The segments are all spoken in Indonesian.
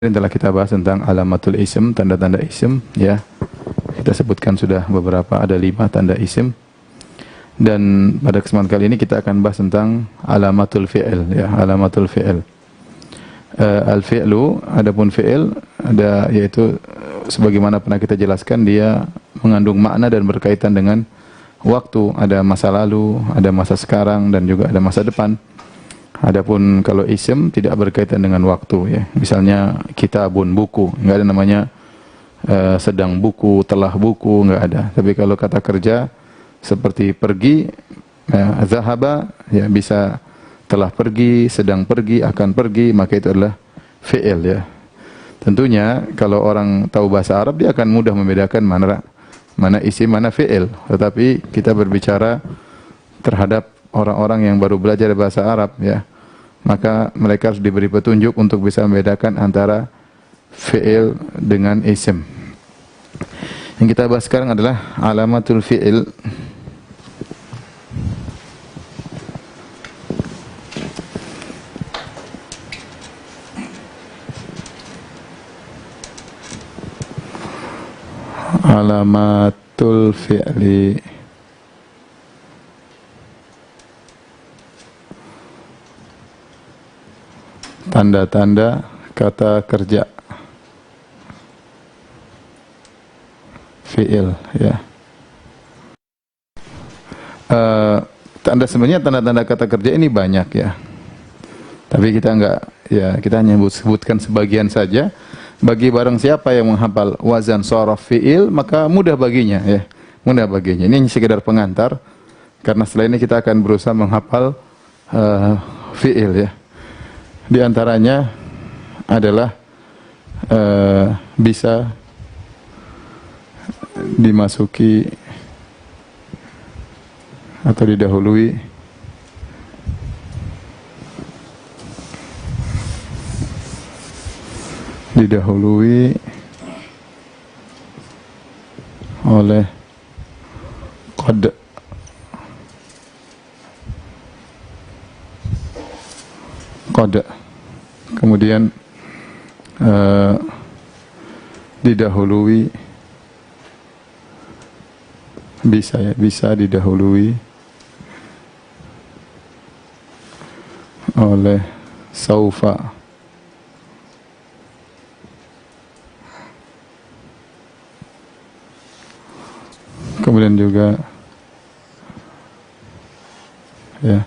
Telah kita bahas tentang alamatul ism, tanda-tanda ism, ya. Kita sebutkan sudah beberapa, ada 5 tanda ism. Dan pada kesempatan kali ini kita akan bahas tentang alamatul fi'il, ya, alamatul fi'il. Al-fi'lu, adapun fi'il ada, yaitu sebagaimana pernah kita jelaskan, dia mengandung makna dan berkaitan dengan waktu. Ada masa lalu, ada masa sekarang, dan juga ada masa depan. Adapun kalau ism tidak berkaitan dengan waktu, ya. Misalnya kitabun, buku, enggak ada namanya sedang buku, telah buku, enggak ada. Tapi kalau kata kerja seperti pergi, zahaba, ya, bisa telah pergi, sedang pergi, akan pergi, maka itu adalah fi'il, ya. Tentunya kalau orang tahu bahasa Arab, dia akan mudah membedakan mana isim, mana fi'il. Tetapi kita berbicara terhadap orang-orang yang baru belajar bahasa Arab, ya, maka mereka harus diberi petunjuk untuk bisa membedakan antara fi'il dengan isim. Yang kita bahas sekarang adalah alamatul fi'il. Alamatul fi'li. Tanda-tanda kata kerja fi'il, ya. Sebenarnya tanda-tanda kata kerja ini banyak, ya. Tapi kita enggak, ya, kita hanya sebutkan sebagian saja. Bagi barang siapa yang menghafal wazan shorof fi'il, maka mudah baginya, ya. Mudah baginya. Ini sekedar pengantar, karena setelah ini kita akan berusaha menghafal fi'il, ya. Di antaranya adalah bisa dimasuki atau didahului oleh qad. Kemudian didahului, bisa didahului oleh saufa. Kemudian juga, ya,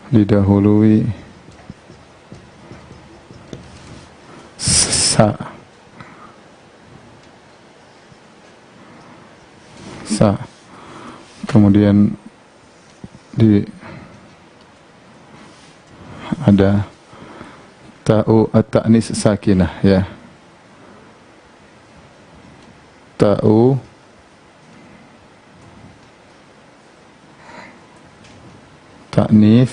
didahului sa. Kemudian ada ta'u at-ta'nis sakinah, ya. Ta'u ta'nis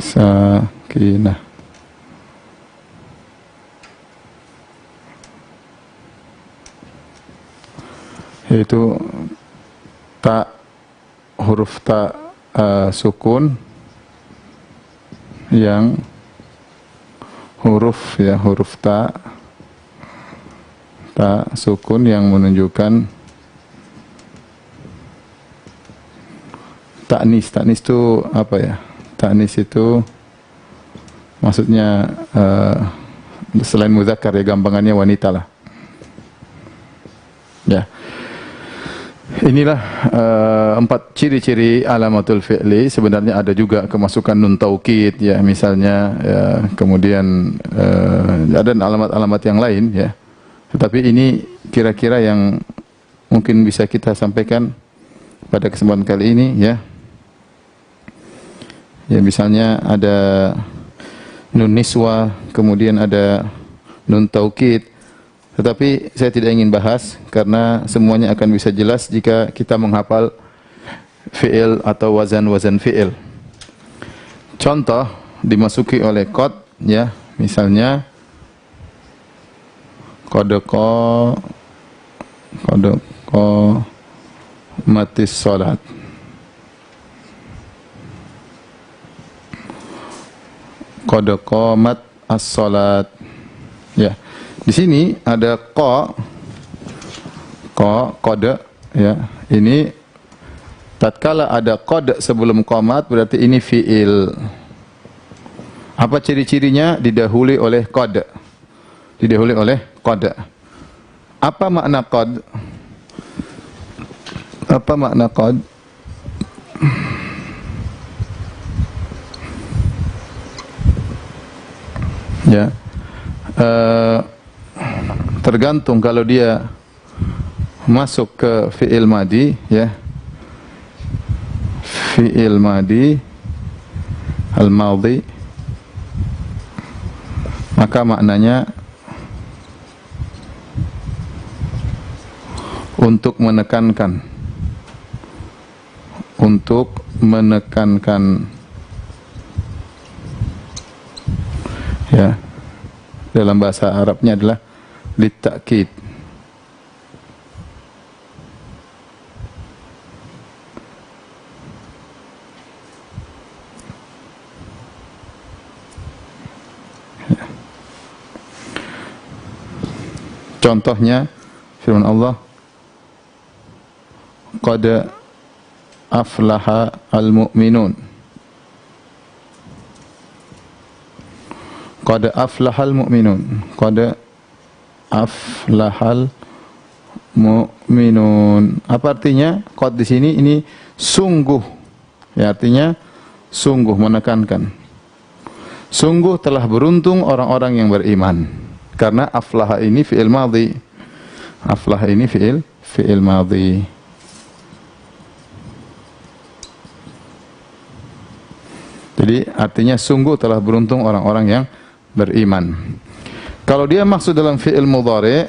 sakinah. Yaitu huruf ta sukun yang huruf ta sukun yang menunjukkan ta'nis. Ta'nis itu apa, ya? Ta'nis itu maksudnya selain muzakkar, ya, gampangannya wanita lah, ya. Inilah 4 ciri-ciri alamatul fi'li. Sebenarnya ada juga kemasukan nun taukid, ya, misalnya, ya. Kemudian ada alamat-alamat yang lain, ya. Tetapi ini kira-kira yang mungkin bisa kita sampaikan pada kesempatan kali ini, ya. Ya, misalnya ada nun niswa, kemudian ada nun taukid. Tetapi saya tidak ingin bahas karena semuanya akan bisa jelas jika kita menghafal fi'il atau wazan-wazan fi'il. Contoh dimasuki oleh qad, ya, misalnya qad matis salat. Qad qamat as-salat. Ya. Di sini ada qad ya. Ini tatkala ada qad sebelum qamat berarti ini fiil. Apa ciri-cirinya? Didahului oleh qad. Didahului oleh qad. Apa makna qad? Apa makna qad? Ya. Tergantung kalau dia masuk ke fi'il madi ya. Fi'il madi al-madhi, maka maknanya untuk menekankan, ya, dalam bahasa Arabnya adalah litakid. Contohnya firman Allah, qad aflaha al-mu'minun. Qad aflahal mu'minun. Qad aflahal mu'minun. Apa artinya? Qad di sini ini sungguh. Ya, artinya sungguh, menekankan. Sungguh telah beruntung orang-orang yang beriman. Karena aflaha ini fi'il madhi. Aflaha ini fi'il madhi. Jadi artinya sungguh telah beruntung orang-orang yang beriman. Kalau dia maksud dalam fi'il mudhari,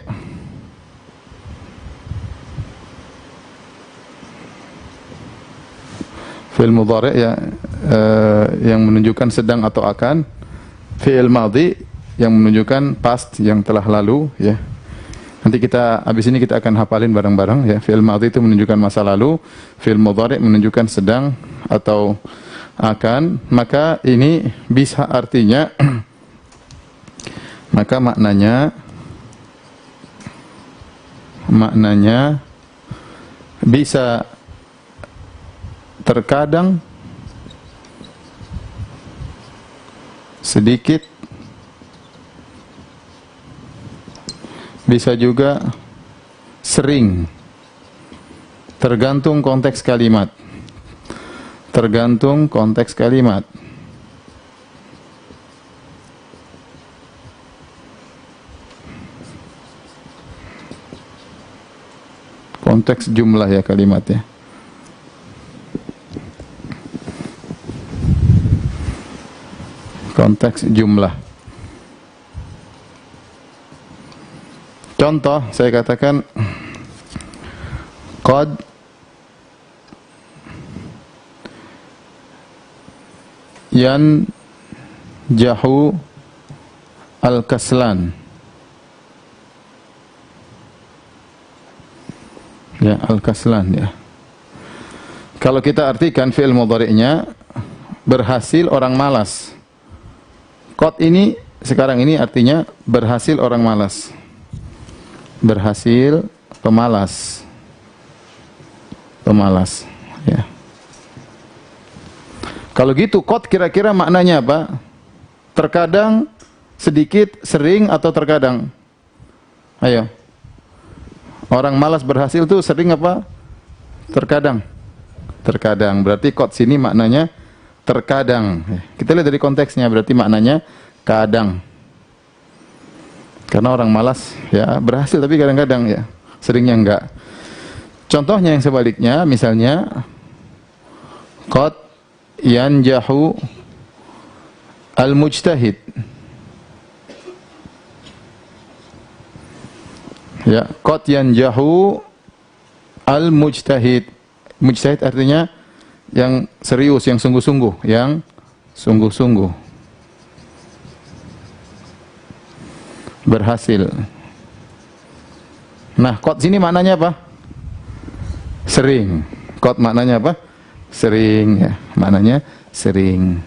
fi'il mudhari ya, yang menunjukkan sedang atau akan. Fi'il madhi yang menunjukkan past, yang telah lalu ya. Nanti kita habis ini kita akan hafalin bareng-bareng ya. Fi'il madhi itu menunjukkan masa lalu, fi'il mudhari menunjukkan sedang atau akan. Maka ini bisa artinya maka maknanya bisa terkadang sedikit, bisa juga sering, tergantung konteks kalimat. Tergantung konteks kalimat. Konteks jumlah ya kalimatnya. Konteks jumlah. Contoh, saya katakan qad yanjahu al-kaslan. Ya, al-kaslan ya. Kalau kita artikan fi'il mudhari'nya berhasil orang malas. Qad ini sekarang ini artinya berhasil orang malas. Berhasil pemalas. Pemalas ya. Kalau gitu qad kira-kira maknanya apa? Terkadang, sedikit, sering atau terkadang? Ayo. Orang malas berhasil tuh sering apa? Terkadang. Terkadang. Berarti qad sini maknanya terkadang. Kita lihat dari konteksnya, berarti maknanya kadang. Karena orang malas ya berhasil tapi kadang-kadang ya, seringnya enggak. Contohnya yang sebaliknya, misalnya qad yanjahu al-mujtahid. Ya, qad yanjahu al-mujtahid. Mujtahid artinya yang serius, yang sungguh-sungguh, yang sungguh-sungguh. Berhasil. Nah, qad sini maknanya apa? Sering. Qad maknanya apa? Sering ya. Maknanya sering.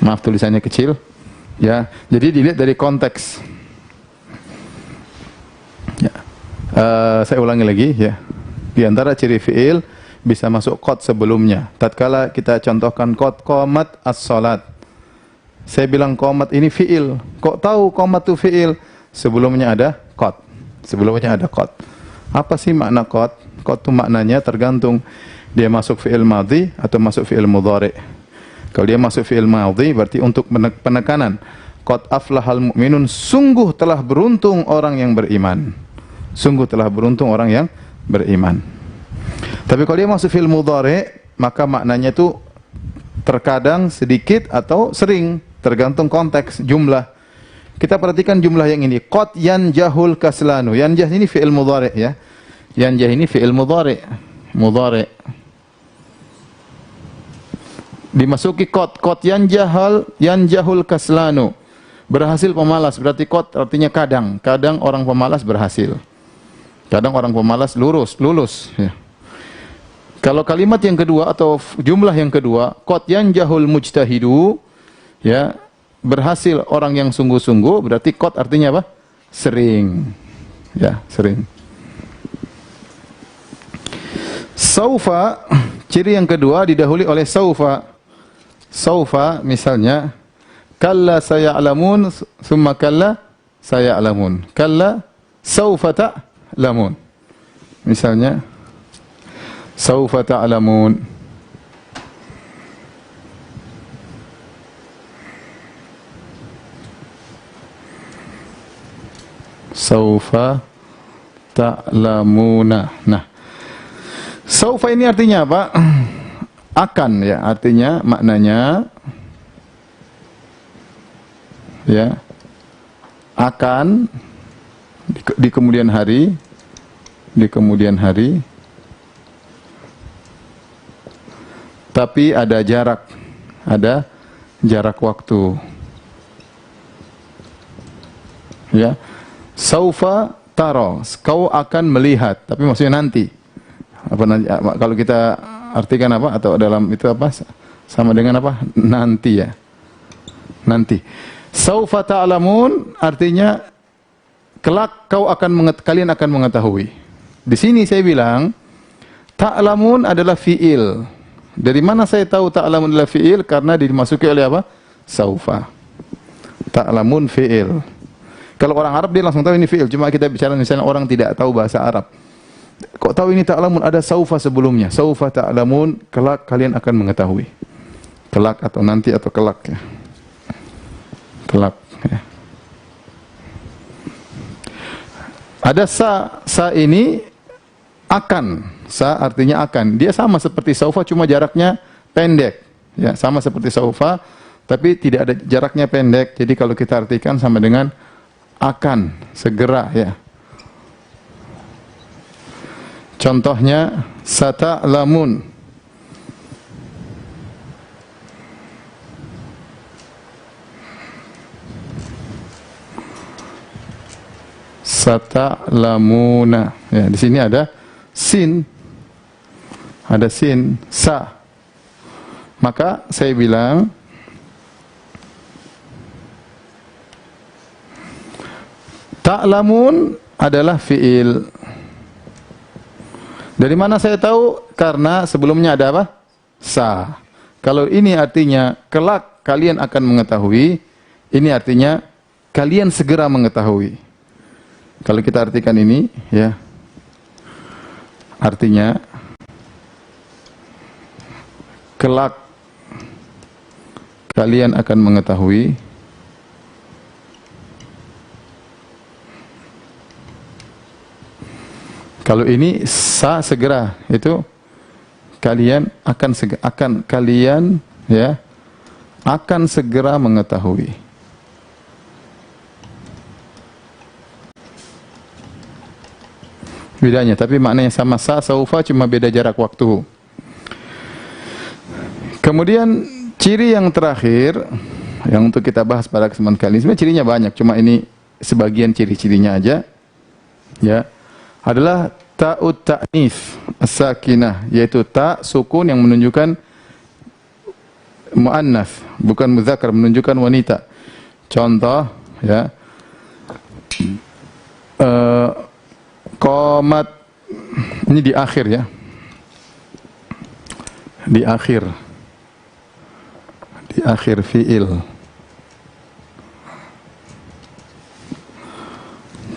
Maaf tulisannya kecil. Ya, jadi dilihat dari konteks. Ya. Saya ulangi lagi ya. Di antara ciri fi'il bisa masuk qad sebelumnya. Tatkala kita contohkan qad qamat as-salat. Saya bilang qamat ini fi'il. Kok tahu qamat itu fi'il? Sebelumnya ada qad. Sebelumnya ada qad. Apa sih makna qad? Qad itu maknanya tergantung dia masuk fi'il madhi atau masuk fi'il mudhari'. Kalau dia masuk fi'il madhi berarti untuk penekanan. Qad aflahal mu'minun, sungguh telah beruntung orang yang beriman. Sungguh telah beruntung orang yang beriman. Tapi kalau dia masuk fi'il mudhari', maka maknanya itu terkadang sedikit atau sering, tergantung konteks, jumlah. Kita perhatikan jumlah yang ini. Qad yanjahul kaslanu. Yanjah ini fi'il mudhari' ya. Yanjah ini fi'il mudhari'. Mudhari'. Dimasuki qad yanjahul kaslanu, berhasil pemalas, berarti qad artinya kadang orang pemalas berhasil, kadang orang pemalas lulus ya. Kalau kalimat yang kedua atau jumlah yang kedua, qad yanjahul mujtahidu ya, berhasil orang yang sungguh-sungguh, berarti qad artinya apa? Sering ya, sering. Saufa, ciri yang kedua didahului oleh saufa. Saufa misalnya kalla saya'lamun thumma kalla saya'lamun. Kalla saufa ta'lamun. Misalnya saufa ta'lamun. Saufa ta'lamuna. Nah, saufa ini artinya apa? Akan ya, artinya maknanya ya akan di kemudian hari, tapi ada jarak waktu ya. Saufa taro, kau akan melihat, tapi maksudnya nanti. Apa nanti, kalau kita artikan apa, atau dalam itu apa, sama dengan apa, nanti ya, nanti. Saufa ta'lamun artinya kelak kalian akan mengetahui. Di sini saya bilang ta'lamun adalah fi'il. Dari mana saya tahu ta'lamun adalah fi'il? Karena dimasuki oleh apa? Saufa. Ta'lamun fi'il. Kalau orang Arab dia langsung tahu ini fi'il. Cuma kita bicara misalnya orang tidak tahu bahasa Arab. Kok tahu ini ta'lamun? Ada saufa sebelumnya. Saufa ta'lamun, kelak kalian akan mengetahui. Kelak atau nanti atau kelak ya. Kelak ya. Ada sa ini akan. Sa artinya akan. Dia sama seperti saufa cuma jaraknya pendek. Ya, sama seperti saufa tapi tidak ada jaraknya pendek. Jadi kalau kita artikan sama dengan akan, segera ya. Contohnya sata'lamun. Sata'lamuna. Ya, di sini ada sin. Ada sin, sa. Maka saya bilang ta'lamun adalah fi'il. Dari mana saya tahu? Karena sebelumnya ada apa? Sa. Kalau ini artinya kelak kalian akan mengetahui, ini artinya kalian segera mengetahui. Kalau kita artikan ini, ya, artinya kelak kalian akan mengetahui. Kalau ini sa segera, itu kalian akan kalian ya akan segera mengetahui. Bedanya, tapi maknanya sama, sa saufa, cuma beda jarak waktu. Kemudian ciri yang terakhir yang untuk kita bahas pada kesempatan kali ini, sebenarnya cirinya banyak, cuma ini sebagian ciri-cirinya aja, ya, adalah ta'ut ta'nits as-sakinah, yaitu ta sukun yang menunjukkan muannats, bukan muzakkar, menunjukkan wanita. Contoh ya. Qamat, ini di akhir ya. Di akhir fi'il.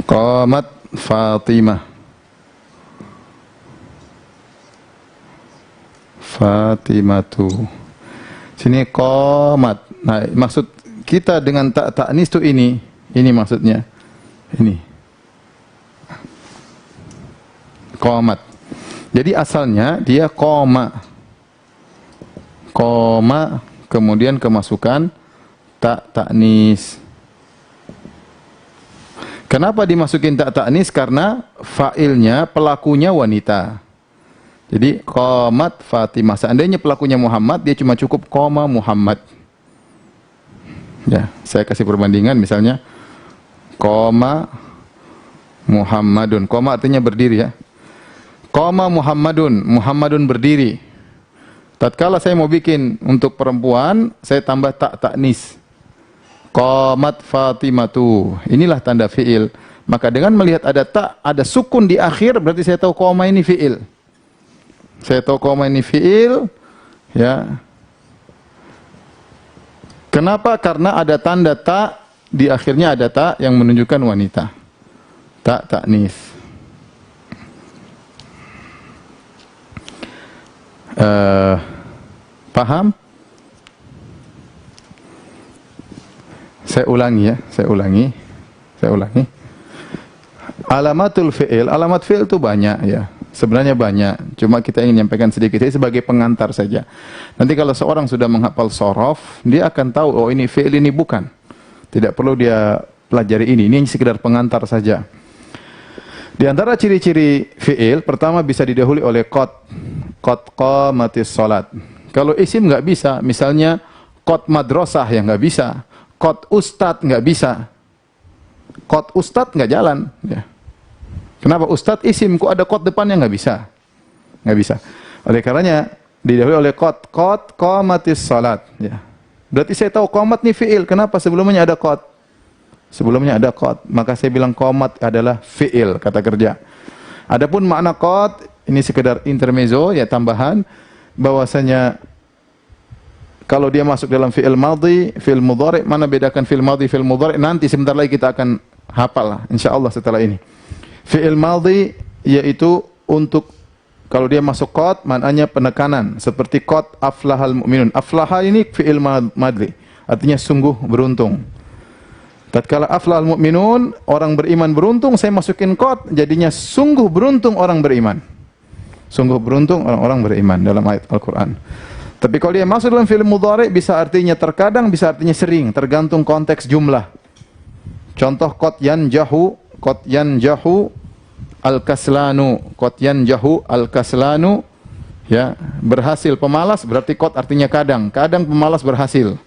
Qamat Fatimah. Fatimatu. Sini qamat. Nah, maksud kita dengan tak ta'nis itu ini maksudnya. Ini. Qamat. Jadi asalnya dia qoma. Qoma kemudian kemasukan tak ta'nis. Kenapa dimasukin tak ta'nis? Karena fa'ilnya, pelakunya wanita. Jadi qamat Fatimah. Seandainya pelakunya Muhammad, dia cuma cukup qoma Muhammad. Ya, saya kasih perbandingan misalnya qoma Muhammadun. Qoma artinya berdiri ya. Qoma Muhammadun, Muhammadun berdiri. Tatkala saya mau bikin untuk perempuan, saya tambah tak ta'nis. Qamat Fatimatu. Inilah tanda fi'il. Maka dengan melihat ada tak, ada sukun di akhir, berarti saya tahu qoma ini fi'il. Saya tahu qoma ini fi'il, ya. Kenapa? Karena ada tanda tak, di akhirnya ada tak yang menunjukkan wanita. Tak ta'nis. Paham? Saya ulangi ya, saya ulangi. Alamatul fi'il, alamat fi'il itu banyak ya. Sebenarnya banyak, cuma kita ingin menyampaikan sedikit. Ini sebagai pengantar saja. Nanti kalau seorang sudah menghafal sorof, dia akan tahu, oh ini fi'il, ini bukan. Tidak perlu dia pelajari ini sekedar pengantar saja. Di antara ciri-ciri fi'il, pertama bisa didahului oleh qad qamatis sholat. Kalau isim nggak bisa, misalnya qad madrasah yang nggak bisa, qad ustad nggak bisa, qad ustad nggak jalan. Ya. Kenapa ustad isim, kok ada qad depannya nggak bisa? Nggak bisa. Oleh karenanya didahului oleh qad qamatis sholat. Ya. Berarti saya tahu qamat nih fi'il. Kenapa? Sebelumnya ada qad. Sebelumnya ada qad. Maka saya bilang qamat adalah fi'il, kata kerja. Adapun makna qad, ini sekedar intermezzo, ya tambahan, bahwasanya kalau dia masuk dalam fi'il madhi, fi'il mudhari', mana bedakan fi'il madhi, fi'il mudhari'? Nanti sebentar lagi kita akan hafal, insyaallah setelah ini. Fi'il madhi yaitu untuk kalau dia masuk qad, maknanya penekanan, seperti qad aflahal mu'minun. Aflaha ini fi'il madhi, artinya sungguh beruntung. Tatkala aflahal mu'minun, orang beriman beruntung, saya masukin qad, jadinya sungguh beruntung orang beriman. Sungguh beruntung orang-orang beriman dalam ayat Al-Quran. Tapi kalau dia masuk dalam fi'il mudhari' bisa artinya terkadang, bisa artinya sering, tergantung konteks jumlah. Contoh qad yanjahu al-kaslanu, qad yanjahu al-kaslanu, ya, berhasil pemalas, berarti qad artinya kadang, kadang pemalas berhasil.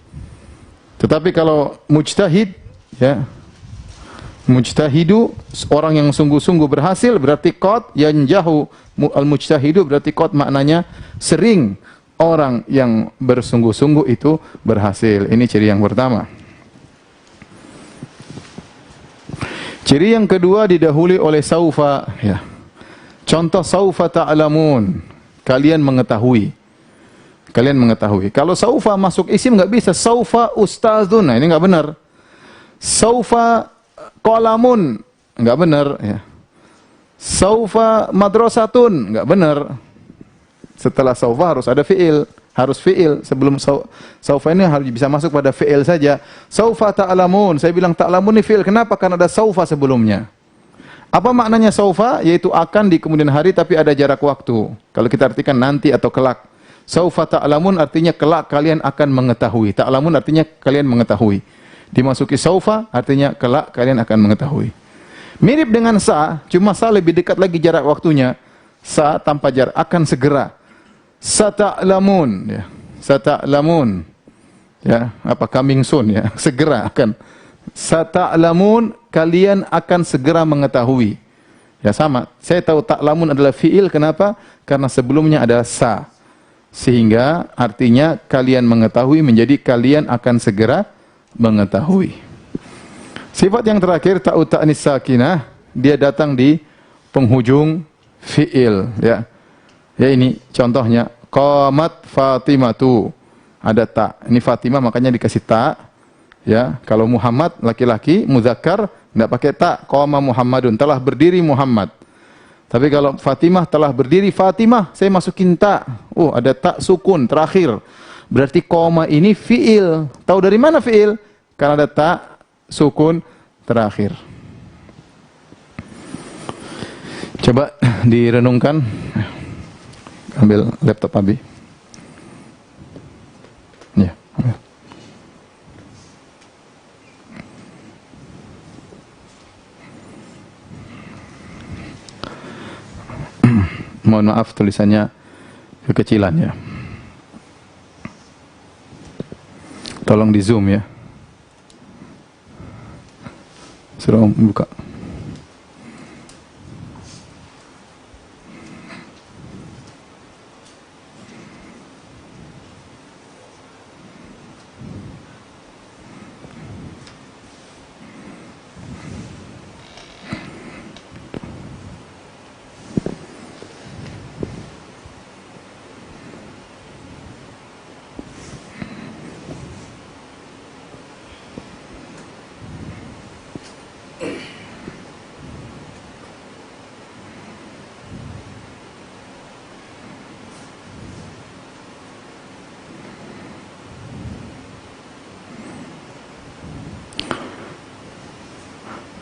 Tetapi kalau mujtahid, ya, mujtahidu, orang yang sungguh-sungguh berhasil, berarti qad yanjahu al-mujtahidu, berarti qad maknanya sering orang yang bersungguh-sungguh itu berhasil. Ini ciri yang pertama. Ciri yang kedua didahului oleh saufa, ya. Contoh saufa ta'lamun, kalian mengetahui. Kalian mengetahui. Kalau saufa masuk isim nggak bisa. Saufa ustazun, nah ini nggak benar. Saufa qalamun, nggak benar, ya. Saufa madrasatun, nggak benar. Setelah saufa harus ada fi'il, harus fi'il. Sebelum saufa ini harus bisa masuk pada fi'il saja. Saufa ta'lamun, saya bilang ta'lamun ini fi'il. Kenapa? Karena ada saufa sebelumnya. Apa maknanya saufa? Yaitu akan di kemudian hari tapi ada jarak waktu. Kalau kita artikan nanti atau kelak. Saufa ta'lamun artinya kelak kalian akan mengetahui. Ta'lamun artinya kalian mengetahui. Dimasuki saufa artinya kelak kalian akan mengetahui. Mirip dengan sa, cuma sa lebih dekat lagi jarak waktunya. Sa tanpa jarak, akan segera. Sata'lamun, ya. Sata'lamun, ya, apa coming soon, ya, segera akan. Sata'lamun, kalian akan segera mengetahui. Ya sama. Saya tahu ta'lamun adalah fi'il, kenapa? Karena sebelumnya ada sa. Sehingga artinya kalian mengetahui menjadi kalian akan segera mengetahui. Sifat yang terakhir ta'u ta'nis sakinah, dia datang di penghujung fi'il, ya. Ya ini contohnya, qamat Fatimatu. Ada ta. Ini Fatimah makanya dikasih ta. Ya, kalau Muhammad laki-laki muzakkar enggak pakai ta. Qama Muhammadun, telah berdiri Muhammad. Tapi kalau Fatimah telah berdiri Fatimah, saya masukin ta. Oh, ada ta sukun terakhir. Berarti qama ini fi'il. Tahu dari mana fi'il? Karena ada ta sukun terakhir. Coba direnungkan. Ambil laptop Abi. Ya, ambil. Mohon maaf tulisannya kekecilan ya. Tolong di zoom ya. Suruh buka.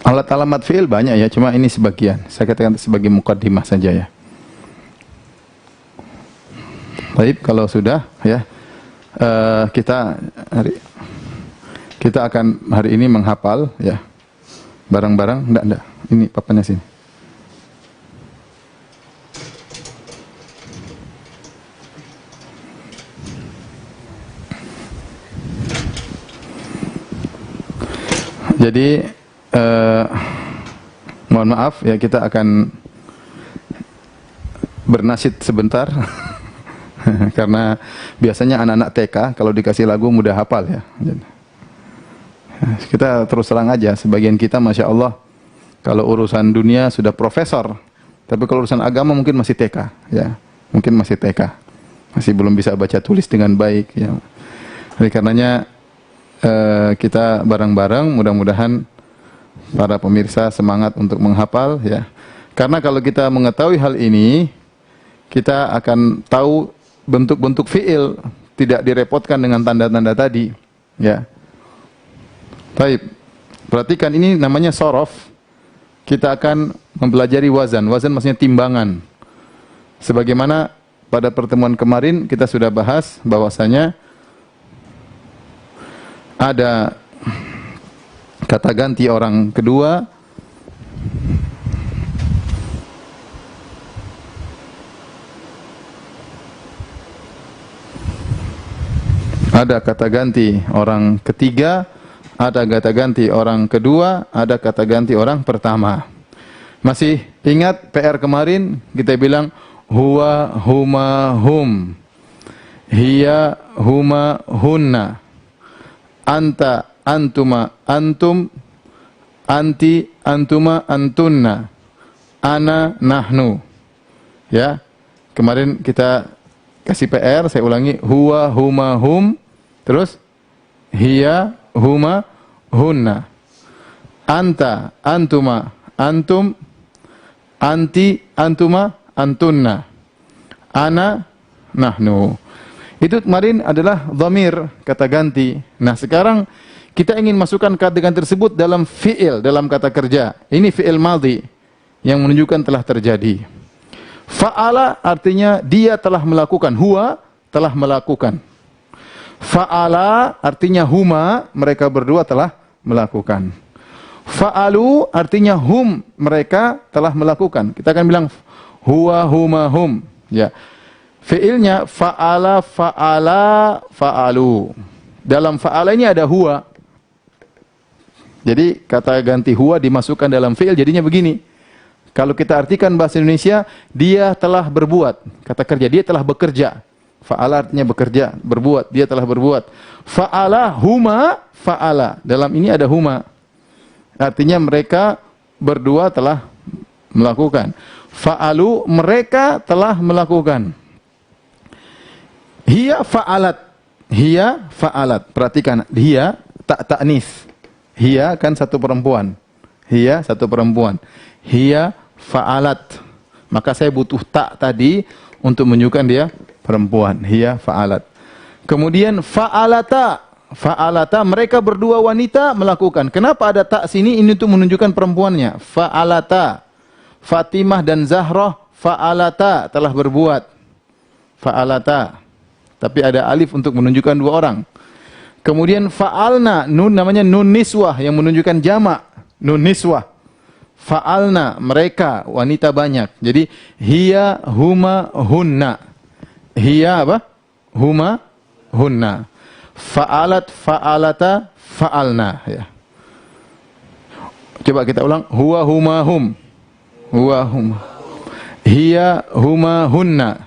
Alat alamat fi'il banyak ya, cuma ini sebagian. Saya katakan sebagai mukaddimah saja ya. Baik, kalau sudah ya, kita akan hari ini menghafal ya. Barang-barang, enggak. Ini papannya sini. Jadi mohon maaf ya, kita akan bernasyid sebentar karena biasanya anak-anak TK kalau dikasih lagu mudah hafal ya. Kita terus terang aja, sebagian kita Masya Allah kalau urusan dunia sudah profesor, tapi kalau urusan agama mungkin masih TK ya, mungkin masih TK, masih belum bisa baca tulis dengan baik ya. Oleh karenanya kita bareng-bareng, mudah-mudahan para pemirsa semangat untuk menghafal ya. Karena kalau kita mengetahui hal ini, kita akan tahu bentuk-bentuk fi'il, tidak direpotkan dengan tanda-tanda tadi ya. Baik. Perhatikan, ini namanya sorof. Kita akan mempelajari wazan. Wazan maksudnya timbangan. Sebagaimana pada pertemuan kemarin kita sudah bahas bahwasanya ada kata ganti orang kedua, ada kata ganti orang ketiga, ada kata ganti orang kedua, ada kata ganti orang pertama. Masih ingat PR kemarin kita bilang huwa, huma, hum, hiya, huma, hunna, anta, antuma, antum, anti, antuma, antunna, ana, nahnu. Ya, kemarin kita kasih PR, saya ulangi, huwa, huma, hum, terus hiya, huma, hunna, anta, antuma, antum, anti, antuma, antunna, ana, nahnu. Itu kemarin adalah dhamir, kata ganti. Nah, sekarang kita ingin masukkan kata ganti tersebut dalam fi'il, dalam kata kerja. Ini fi'il madhi yang menunjukkan telah terjadi. Fa'ala artinya dia telah melakukan, huwa telah melakukan. Fa'ala artinya huma, mereka berdua telah melakukan. Fa'alu artinya hum, mereka telah melakukan. Kita akan bilang huwa, huma, hum. Ya. Fi'ilnya fa'ala, fa'ala, fa'alu. Dalam fa'ala ini ada huwa. Jadi kata ganti huwa dimasukkan dalam fi'il, jadinya begini. Kalau kita artikan bahasa Indonesia, dia telah berbuat. Kata kerja, dia telah bekerja. Fa'ala artinya bekerja, berbuat, dia telah berbuat. Fa'ala huma fa'ala. Dalam ini ada huma. Artinya mereka berdua telah melakukan. Fa'alu, mereka telah melakukan. Hiya fa'alat. Hiya fa'alat. Perhatikan, hiya tak ta'nis. Hiya kan satu perempuan. Hiya satu perempuan. Hiya fa'alat. Maka saya butuh tak tadi untuk menunjukkan dia perempuan. Hiya fa'alat. Kemudian fa'alata. Fa'alata, mereka berdua wanita melakukan. Kenapa ada tak sini? Ini untuk menunjukkan perempuannya. Fa'alata. Fatimah dan Zahrah fa'alata, telah berbuat. Fa'alata. Tapi ada alif untuk menunjukkan dua orang. Kemudian fa'alna, nun namanya nun niswah yang menunjukkan jamak. Nun niswah. Fa'alna, mereka, wanita banyak. Jadi hiya huma hunna. Hiya apa? Huma hunna. Fa'alat fa'alata fa'alna, ya. Coba kita ulang. Huwa huma hum. Huwa huma. Hiya huma hunna.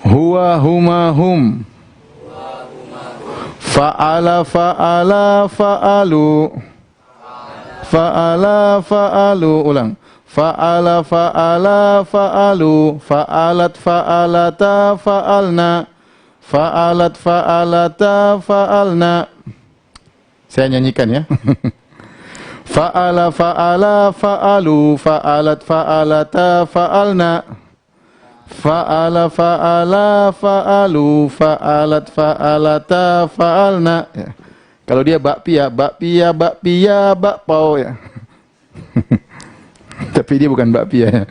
Huwa huma hum. Fa'ala fa'ala fa'alu. Fa'ala fa'alu. Ulang. Fa'ala fa'ala fa'alu. Fa'alat fa'alata fa'alna. Fa'alat fa'alata fa'alna. Saya nyanyikan ya. Fa'ala fa'ala fa'alu. Fa'alat fa'alata fa'alna. Fa'ala fa'ala fa'alu. Fa'alat fa'alata fa'alna. Ya. Kalau dia bakpia, bakpia, bakpia, bakpau ya. Tapi dia bukan bakpia ya.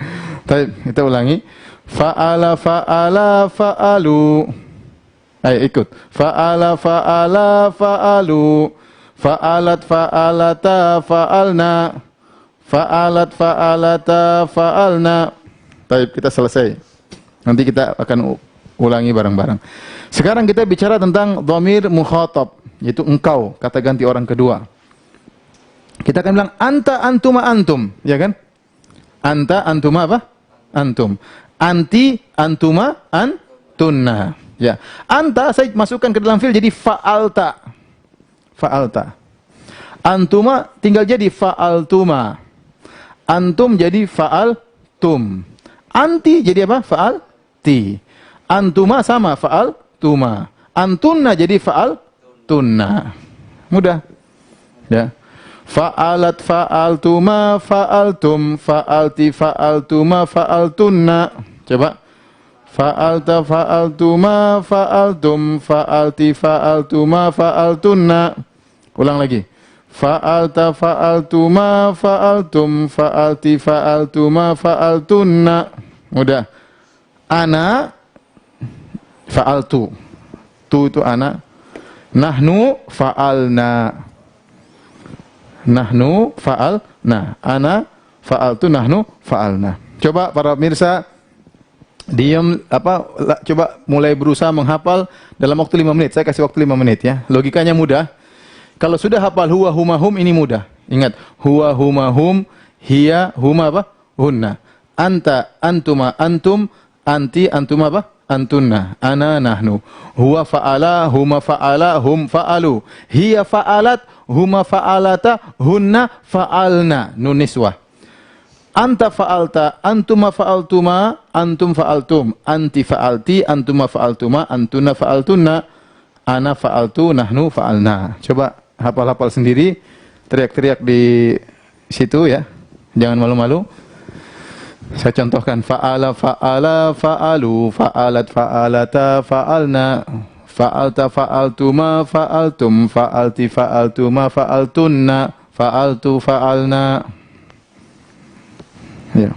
Kita ulangi. Fa'ala fa'ala fa'alu. Ayo ikut. Fa'ala fa'ala fa'alu. Fa'alat fa'alata fa'alna. Fa'alat fa'alata fa'alna. Baik, kita selesai. Nanti kita akan ulangi bareng-barang. Sekarang kita bicara tentang dhamir mukhatab, yaitu engkau, kata ganti orang kedua. Kita akan bilang anta antuma antum, ya kan? Anta antuma apa? Antum. Anti antuma antunna. Ya. Anta saya masukkan ke dalam fi'il jadi fa'alta. Fa'alta. Antuma tinggal jadi fa'altuma. Antum jadi fa'altum. Anti jadi apa? Fa'alti. Antuma sama fa'altuma. Antunna jadi fa'altunna. Mudah. Ya. Fa'alat fa'altuma fa'altum. Fa'alti fa'altuma fa'altunna. Coba. Fa'alta fa'altuma fa'altum. Fa'alti fa'altuma fa'altunna. Ulang lagi. Fa'alta fa'altuma fa'altum. Fa'alti fa'altuma fa'altunna. Mudah. Ana fa'altu. Tu itu ana. Nahnu fa'alna. Nahnu fa'alna. Ana fa'altu, nahnu fa'alna. Coba para pemirsa diam coba mulai berusaha menghafal dalam waktu 5 menit. Saya kasih waktu 5 menit ya. Logikanya mudah. Kalau sudah hafal huwa huma hum ini mudah. Ingat, huwa huma hum, hiya huma apa? Hunna. Anta antuma antum, anti antuma apa? Antunna. Ana nahnu. Huwa fa'ala, huma fa'ala, hum fa'alu. Hiya fa'alat, huma fa'alata, hunna fa'alna. Nun niswah. Anta fa'alta, antuma fa'altuma, antum fa'altum. Anti fa'alti, antuma fa'altuma, antuna fa'altunna. Ana fa'altu, nahnu fa'alna. Coba hafal-hafal sendiri. Teriak-teriak di situ ya. Jangan malu-malu. Saya contohkan fa'ala fa'ala fa'alu, fa'alat fa'alata fa'alna, fa'alta fa'altuma fa'altum, fa'alti fa'altuma fa'altunna, fa'altu fa'alna. Ya.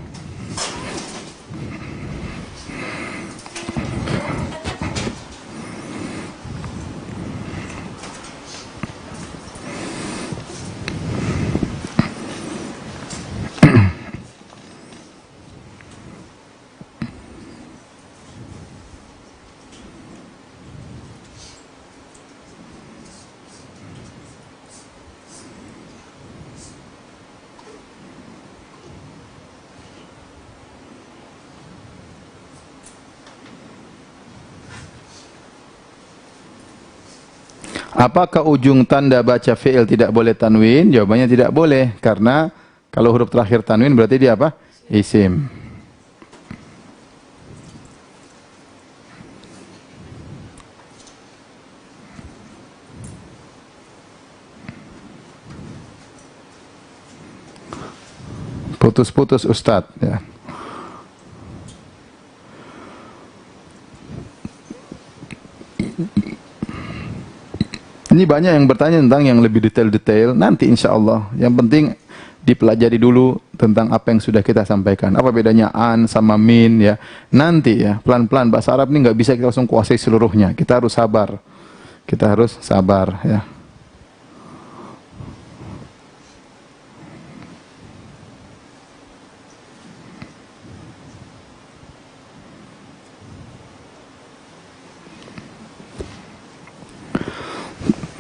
Apakah ujung tanda baca fi'il tidak boleh tanwin? Jawabannya tidak boleh, karena kalau huruf terakhir tanwin berarti dia apa? Isim. Putus-putus Ustadz, ya. Ini banyak yang bertanya tentang yang lebih detail-detail. Nanti insya Allah. Yang penting dipelajari dulu tentang apa yang sudah kita sampaikan. Apa bedanya an sama min, ya. Nanti ya, pelan-pelan. Bahasa Arab ini nggak bisa kita langsung kuasai seluruhnya. Kita harus sabar. Kita harus sabar, ya.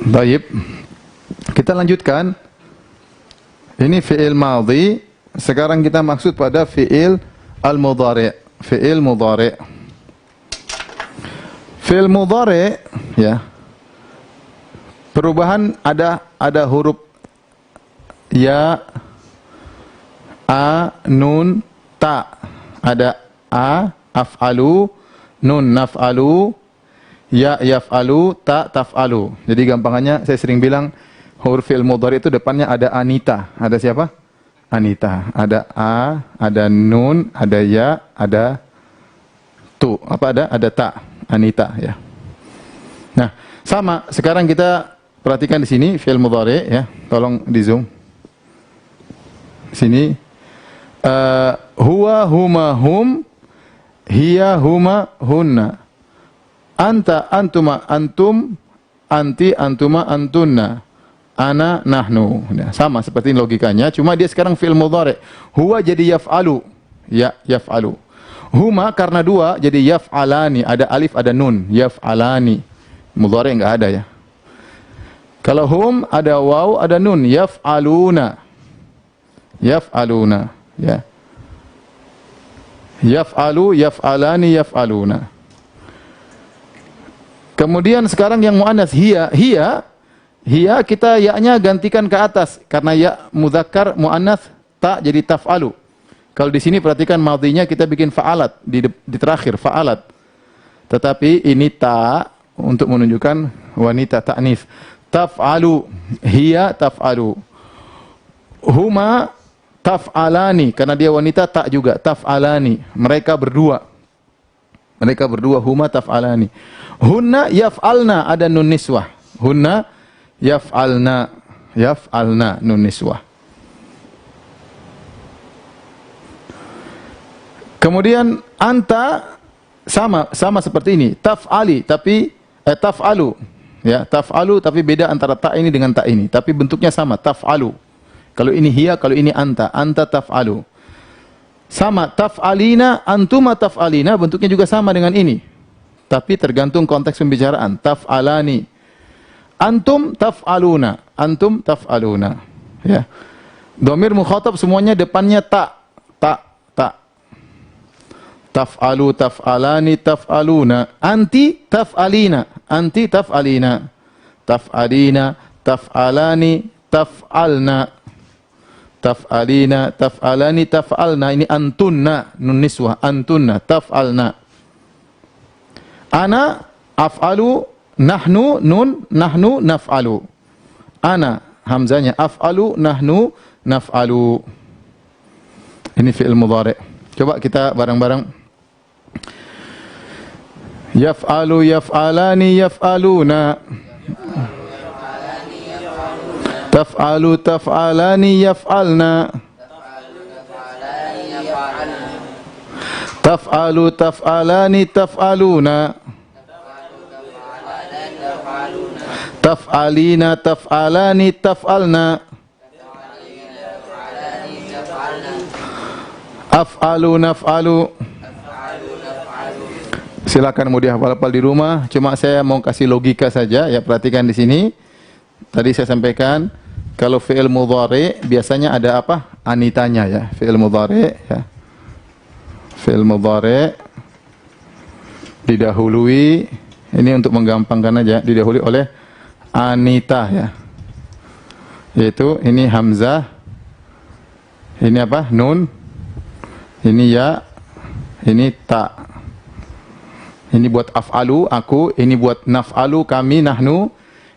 Baik, kita lanjutkan. Ini fi'il madhi. Sekarang kita maksud pada fi'il al-mudhari'. Fi'il mudhari'. Fi'il mudhari', ya. Perubahan ada huruf ya, a, nun, ta. Ada a, af'alu, nun, naf'alu, ya yaf'alu, ta taf'alu. Jadi gampangannya saya sering bilang huruf fi'il mudhari itu depannya ada anita. Ada siapa? Anita. Ada a, ada nun, ada ya, ada tu. Apa ada? Ada ta. Anita, ya. Nah, sama. Sekarang kita perhatikan di sini fi'il mudhari, ya. Tolong di zoom. Sini. Huwa, huma, hum, hiya, huma, hunna. Anta, antuma, antum, anti, antuma, antunna, ana, nahnu. Nah, sama seperti ini logikanya, cuma dia sekarang fi'il mudhari'. Huwa jadi yaf'alu, ya, yaf'alu. Huma karena dua jadi yaf'alani, ada alif, ada nun, yaf'alani. Mudhari' enggak ada, ya. Kalau hum ada waw, ada nun, yaf'aluna. Yaf'aluna, ya. Yaf'alu, yaf'alani, yaf'aluna. Kemudian sekarang yang muannas hiya, hiya kita ya-nya gantikan ke atas karena ya mudzakkar muannas, ta jadi taf'alu. Kalau di sini perhatikan madhinya kita bikin fa'alat di terakhir fa'alat. Tetapi ini ta untuk menunjukkan wanita ta'nits. Taf'alu, hiya taf'alu. Huma taf'alani karena dia wanita tak juga taf'alani. Mereka berdua. Mereka berdua huma taf'alani. Hunna yaf'alna ada nun niswah. Hunna yaf'alna, yaf'alna nun niswah. Kemudian anta sama seperti ini. Taf'ali tapi taf'alu. Ya, taf'alu tapi beda antara ta ini dengan ta ini, tapi bentuknya sama, taf'alu. Kalau ini hiya, kalau ini anta taf'alu. Sama taf'alina, antuma taf'alina bentuknya juga sama dengan ini. Tapi tergantung konteks pembicaraan. Taf'alani. Antum taf'aluna. Antum taf'aluna. Ya. Dhamir mukhatab semuanya depannya ta. Ta. Ta. Taf'alu, taf'alani, taf'aluna. Anti taf'alina. Anti taf'alina. Taf'alina, taf'alani, taf'alna. Taf'alina, taf'alani, taf'alna. Ini antunna. Nun niswah. Antunna. Taf'alna. Ana af'alu, nahnu nun, nahnu naf'alu. Ana hamzanya af'alu, nahnu naf'alu. Ini fi'il mudhari'. Coba kita bareng-bareng. Yaf'alu, yaf'alani, yaf'aluna. Taf'alu, taf'alani, yaf'alna. Taf'alu, taf'alani, taf'aluna. Taf'alina, taf'alani, taf'alna. Af'alu, naf'alu. Silakan mau dihafal-hafal di rumah. Cuma saya mau kasih logika saja. Ya, perhatikan di sini. Tadi saya sampaikan kalau fi'il mudhari biasanya ada apa? Anitanya, ya. Fi'il mudhari, ya. Fi'il mudhari didahului, ini untuk menggampangkan aja, didahului oleh Anita ya. Yaitu ini hamzah, ini apa? Nun, ini ya, ini ta. Ini buat af'alu, aku, ini buat naf'alu, kami, nahnu.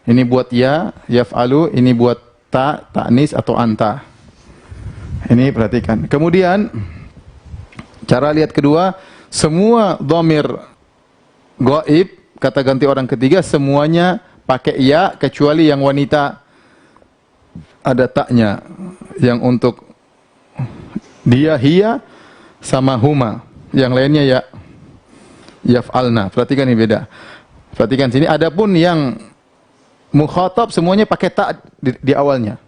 Ini buat ya, yaf'alu, ini buat ta, ta'nis atau anta. Ini perhatikan. Kemudian cara lihat kedua, semua dhamir ghaib, kata ganti orang ketiga, semuanya pakai ya kecuali yang wanita ada taknya. Yang untuk dia, hiya sama huma. Yang lainnya ya, yaf'alna. Perhatikan ini beda. Perhatikan sini, adapun yang mukhatab semuanya pakai ta di awalnya.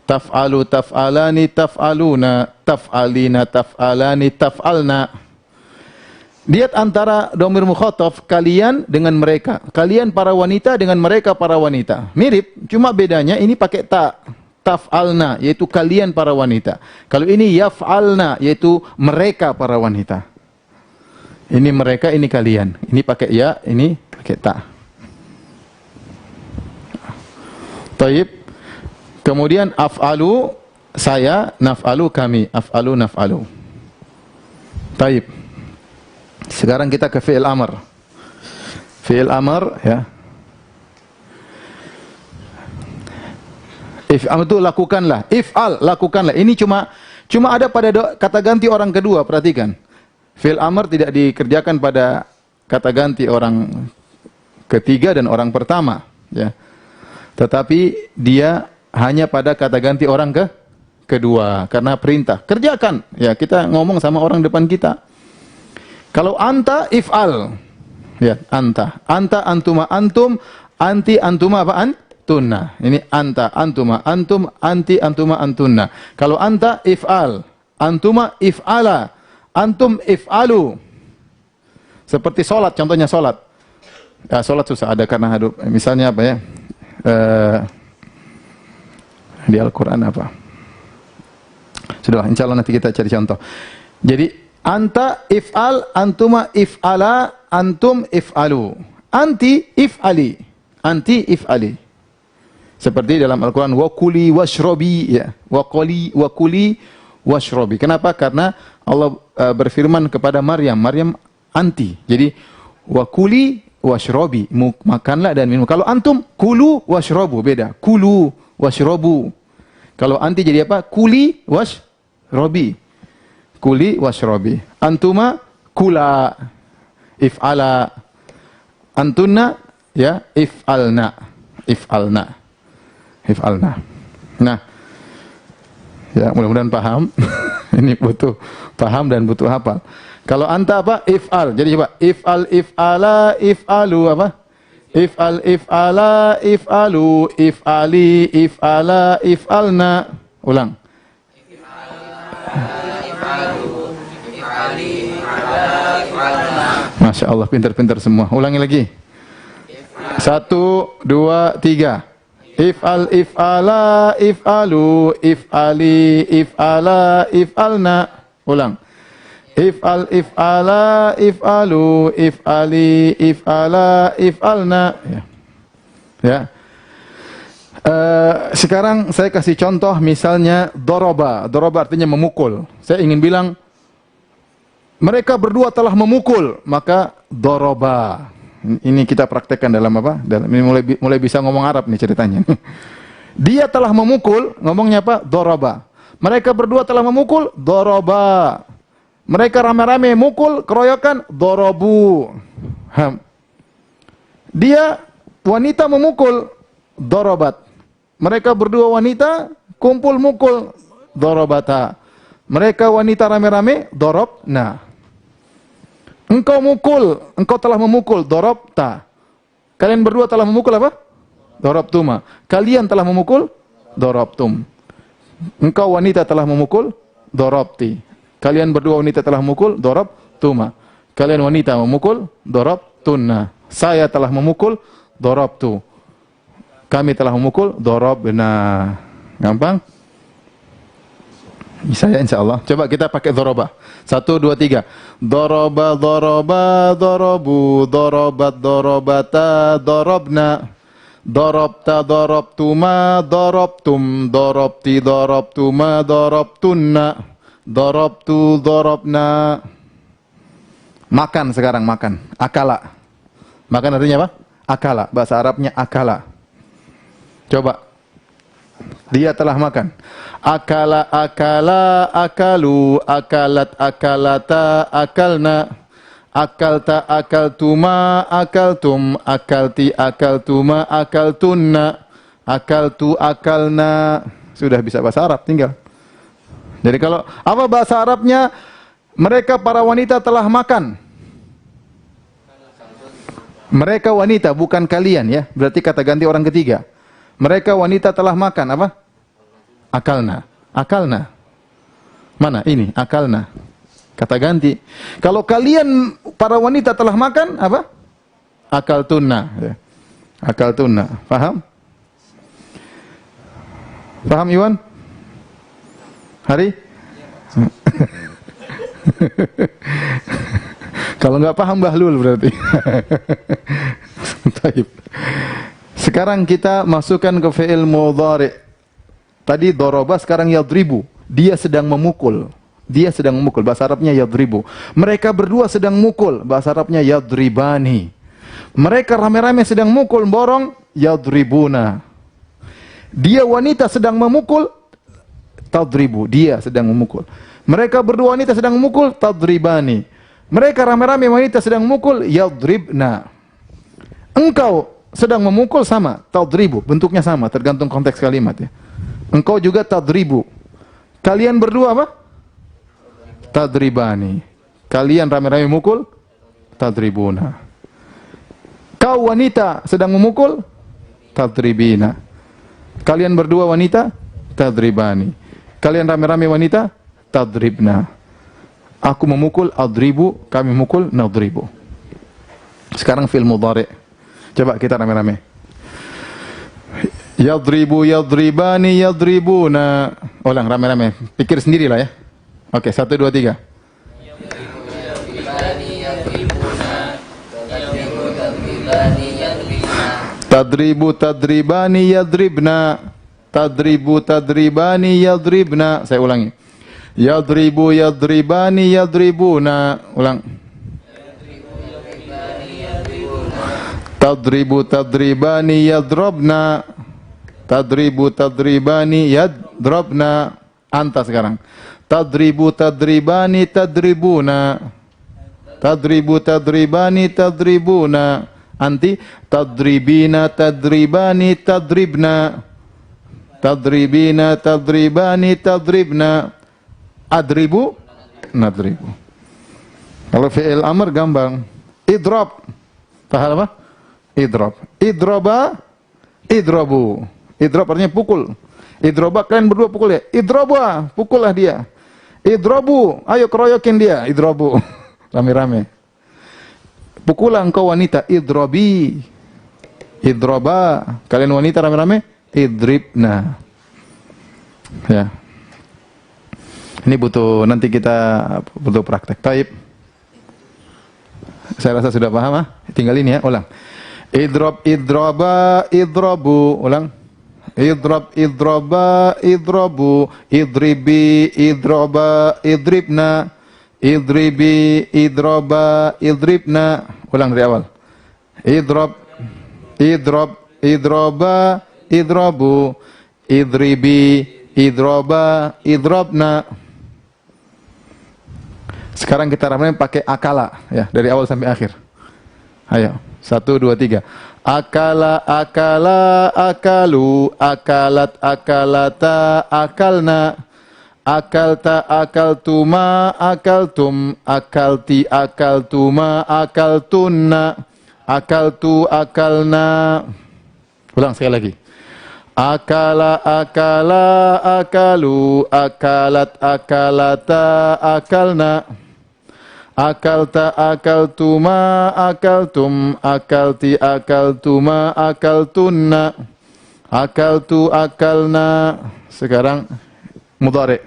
Taf'alu, taf'alani, taf'aluna, taf'alina, taf'alani, taf'alna. Lihat antara dhamir mukhatab kalian dengan mereka. Kalian para wanita dengan mereka para wanita. Mirip, cuma bedanya ini pakai ta. Taf'alna, yaitu kalian para wanita. Kalau ini yaf'alna, yaitu mereka para wanita. Ini mereka, ini kalian. Ini pakai ya, ini pakai ta. Taib. Kemudian af'alu, saya, naf'alu, kami. Af'alu, naf'alu. Taib. Sekarang kita ke fi'il amr. Fi'il amr, ya. If'al itu lakukanlah. If'al, lakukanlah. Ini cuma ada pada kata ganti orang kedua, perhatikan. Fi'il amr tidak dikerjakan pada kata ganti orang ketiga dan orang pertama, ya. Tetapi dia hanya pada kata ganti orang kedua karena perintah. Kerjakan. Ya, kita ngomong sama orang depan kita. Kalau anta if'al. Ya, anta. Anta, antuma, antum, anti, antuma apa? Antunna. Ini anta, antuma, antum, anti, antuma, antunna. Kalau anta if'al, antuma if'ala, antum if'alu. Seperti solat, contohnya solat. Ya, solat susah ada karena misalnya apa ya? Di Al-Quran apa? Sudah, insya Allah nanti kita cari contoh. Jadi, anta if'al, antuma if'ala, antum if'alu. Anti if'ali. Anti if'ali. Seperti dalam Al-Quran, wa kuli washrobi. Ya. Wa kuli washrobi. Kenapa? Karena Allah berfirman kepada Maryam. Maryam anti. Jadi, wa kuli washrobi. Makanlah dan minum. Kalau antum, kulu washrobu. Beda. Kulu washrobu. Kalau anti jadi apa? Kuli washrobi. Kuli washrobi. Antuma kula. If'ala. Antunna ya if'alna. If'alna. If'alna. Nah. Ya, mudah-mudahan paham. Ini butuh paham dan butuh hafal. Kalau anta apa? If'al. Jadi coba if'al, if'ala, if'alu apa? If'al, if'ala, if'alu, if'ali, if'ala, if'alna. Ulang. Masya Allah, pintar-pintar semua. Ulangi lagi. 1, 2, 3. If'al, if'ala, if'alu, if'ali, if'ala, if'alna. Ulang. If'al, if'ala, if'alu, if'ali, if'ala, if'alna. Ya. Ya. Sekarang saya kasih contoh misalnya doroba. Doroba artinya memukul. Saya ingin bilang mereka berdua telah memukul, maka doroba. Ini kita praktekkan dalam apa? Ini mulai bisa ngomong Arab nih ceritanya. Dia telah memukul, ngomongnya apa? Doroba. Mereka berdua telah memukul, doroba. Mereka rame-rame mukul, keroyokan, dorobu. Dia wanita memukul, dorobat. Mereka berdua wanita kumpul mukul, dorobata. Mereka wanita rame-rame, dorobna. Engkau mukul, engkau telah memukul, dorobta. Kalian berdua telah memukul apa? Dorobtuma. Kalian telah memukul, dorobtum. Engkau wanita telah memukul, dorobti. Kalian berdua wanita telah memukul, dorobtuma. Kalian wanita memukul, dorobtunna. Saya telah memukul, dorobtu. Kami telah memukul, dorobna. Gampang? Bisa ya insya Allah. Coba kita pakai doroba. 1, 2, 3. Doroba, doroba, dorobu, dorobat, dorobata, dorobna. Darabta darabtuma darabtum darabti darabtuma darabtunna darabtu darabna. Makan sekarang, makan. Akala. Makan artinya apa? Akala. Bahasa Arabnya akala. Coba. Dia telah makan. Akala akala akalu akalat akalata akalna akalta akaltuma akaltum akalti akaltuma akaltunna akaltu akalna. Sudah bisa bahasa Arab tinggal. Jadi kalau apa bahasa Arabnya? Mereka para wanita telah makan. Mereka wanita, bukan kalian ya. Berarti kata ganti orang ketiga. Mereka wanita telah makan apa? Akalna. Akalna. Mana? Ini, akalna. Kata ganti. Kalau kalian para wanita telah makan apa? Akaltunna. Akaltunna. Paham? Paham Iwan? Hari? Kalau nggak paham bahlul berarti. Taib. Sekarang kita masukkan ke fi'il mudhari'. Tadi doroba, sekarang yadribu. Dia sedang memukul. Dia sedang memukul. Bahasa Arabnya yadribu. Mereka berdua sedang mukul. Bahasa Arabnya yadribani. Mereka rame-rame sedang mukul, borong, yadribuna. Dia wanita sedang memukul, tadribu. Dia sedang memukul. Mereka berdua wanita sedang memukul, tadribani. Mereka rame-rame wanita sedang memukul, yadribna. Engkau sedang memukul, sama, tadribu. Bentuknya sama, tergantung konteks kalimat ya. Engkau juga tadribu. Kalian berdua apa? Tadribani. Kalian rame-rame memukul, tadribuna. Kau wanita sedang memukul, tadribina. Kalian berdua wanita, tadribani. Kalian rame-rame wanita, tadribna. Aku memukul, adribu. Kami memukul, nadribu. Sekarang fi'il mudhari'. Coba kita rame-rame. Yadribu, yadribani, yadribuna. Ulang rame-rame. Pikir sendirilah ya. Oke, 1, 2, 3. Tadribu, tadribani, yadribna. Tadribu, tadribani, yadribna. Saya ulangi. Yadribu, yadribani, yadribuna. Ulang. Tadribu, tadribani, yadrabna. Tadribu, tadribani, yadrabna. Anta sekarang. Tadribu, tadribani, tadribuna. Tadribu, tadribani, tadribuna. Anti. Tadribina, tadribani, tadribna. Tadribina, tadribani, tadribna. Adribu, nadribu. Kalau fi'il amr gampang. Idrab. Paham apa? Idrab. Idraba, idrabu. Idrab artinya pukul. Idraba, kalian berdua pukul ya. Idraba, pukullah dia. Idrabu, ayo keroyokin dia. Idrabu. Rame-rame. Pukullah engkau wanita. Idrabi. Idraba. Kalian wanita rame-rame. Idribna. Ya. Ini butuh, nanti kita butuh praktek. Taib. Saya rasa sudah paham, tinggal ini ya, ulang. Idrab, idraba, idrabu. Ulang. Idrab, idraba, idrabu. Idribi, idraba, idribna. Idribi, idraba, idribna. Ulang dari awal. Idrab, idrab, idraba, idrabu. Idribi, idraba, idrabna. Sekarang kita ramain pakai akala ya, dari awal sampai akhir. Ayo, 1, 2, 3. Akala, akala, akalu, akalat, akalata, akalna. Akalta, akaltuma, akaltum, akalti, akaltuma, akaltunna. Akaltu, akalna. Ulang sekali lagi. Akala, akala, akalu, akalat, akalata, akalna. Akalta, akaltuma, akaltum, akalti, akaltuma, akaltunna. Akaltu, akalna. Sekarang mudhari'.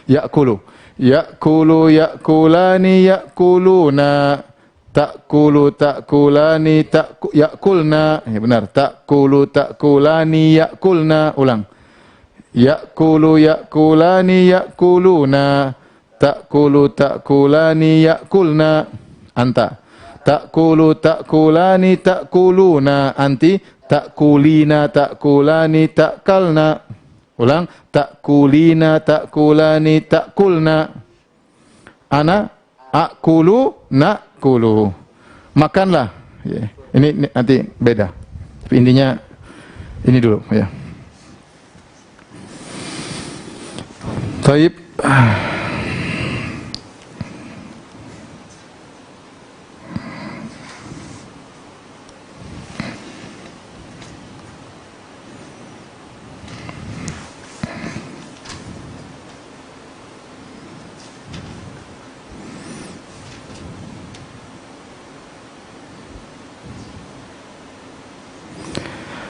Ya'kulu. Ya'kulu, ya'kulani, ya'kuluna. Ta'kulu ta'kulani ya'kulna. Ya benar. Ta'kulu ta'kulani ya'kulna. Ulang. Ya'kulu ya'kulani ya'kuluna. Ta'kulu ta'kulani ya'kulna. Anta. Ta'kulu ta'kulani ta'kuluna. Anti. Ta'kulina ta'kulani ta'kalna. Ulang. Ta'kulina ta'kulani ta'kulna. Ana akulu nakulu. Makanlah. Ya. Ini nanti beda. Intinya ini dulu ya. Taib.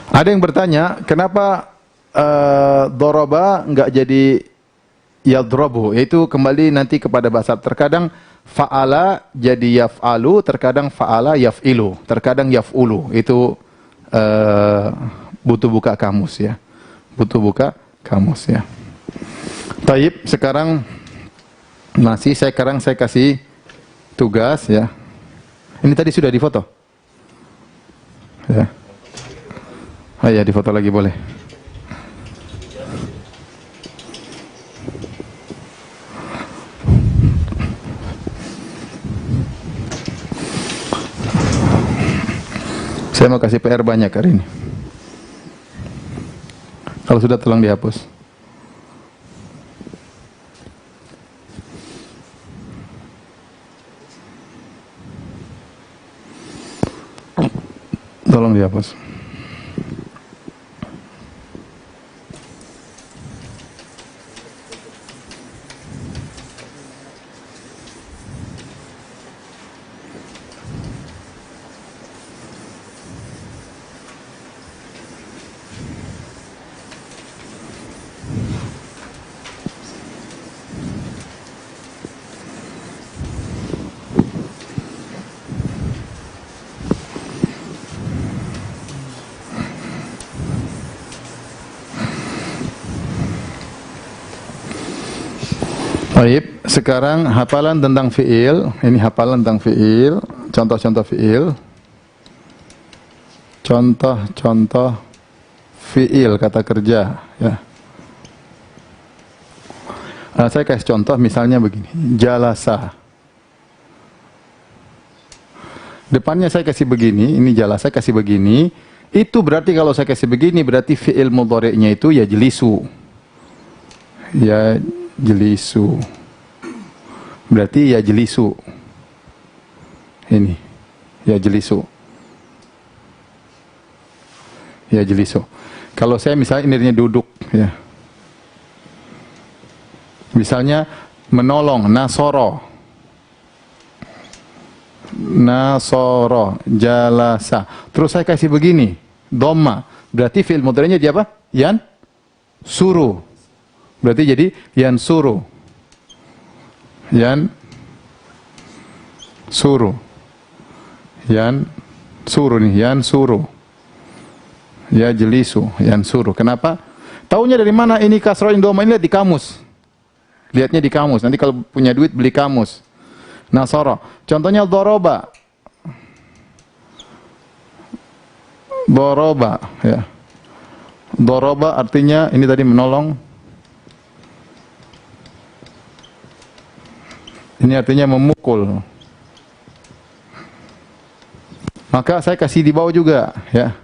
Ada yang bertanya, kenapa doroba enggak jadi yadrobu? Yaitu kembali nanti kepada bahasa. Terkadang fa'ala jadi yaf'alu, terkadang fa'ala yaf'ilu, terkadang yaf'ulu. Itu butuh buka kamus ya. Butuh buka kamus ya. Taib, sekarang saya kasih tugas ya. Ini tadi sudah difoto. Ya. Oh ya, difoto lagi boleh. Saya mau kasih PR banyak hari ini. Kalau sudah tolong dihapus. Tolong dihapus. Baik, sekarang hafalan tentang fi'il. Ini hafalan tentang fi'il, contoh-contoh fi'il. Contoh-contoh fi'il, kata kerja ya. Saya kasih contoh misalnya begini. Jalasa. Depannya saya kasih begini, ini jalasa kasih begini. Itu berarti kalau saya kasih begini berarti fi'il mudhari'nya itu ya jelisu. Ya jelisu. Berarti ya jelisu. Ini. Ya jelisu. Ya jelisu. Kalau saya misalnya ini duduk ya. Misalnya menolong, nasoro. Nasoro, jalasa. Terus saya kasih begini, dhamma. Berarti fi'il mudhari'nya dia apa? Yan suruh. Berarti jadi yan suruh. Yan suruh. Yan suruh nih, yan suruh. Ya jelisu, yan suruh. Kenapa? Taunya dari mana ini kasroh dhamma? Ini lihat di kamus. Lihatnya di kamus. Nanti kalau punya duit beli kamus. Nasara. Contohnya doroba. Doroba ya. Doroba artinya ini tadi menolong. Ini artinya memukul. Maka saya kasih di bawah juga ya.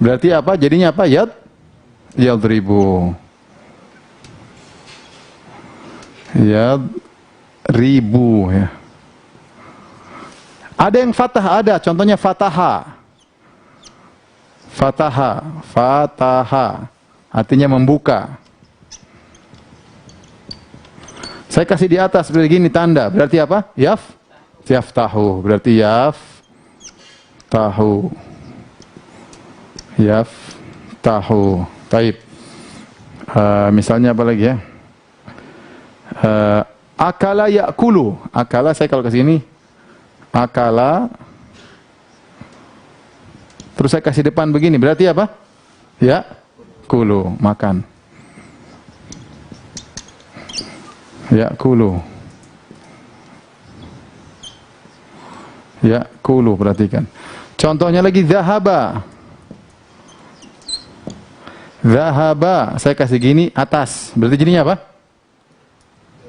Berarti apa? Jadinya apa? Yadribu. Yadribu ya. Ada yang fathah, ada. Contohnya fataha. Fataha. Fataha. Artinya membuka. Saya kasih di atas begini tanda. Berarti apa? Yaftahu. Berarti yaftahu. Yaftahu. Taib. Misalnya apa lagi ya? Akala yakulu. Akala saya kalau ke sini akala. Terus saya kasih depan begini, berarti apa? Ya, kulu, makan. Ya, kulu. Ya, kulu, perhatikan. Contohnya lagi, zahaba. Zahaba, saya kasih gini, atas. Berarti jadinya apa?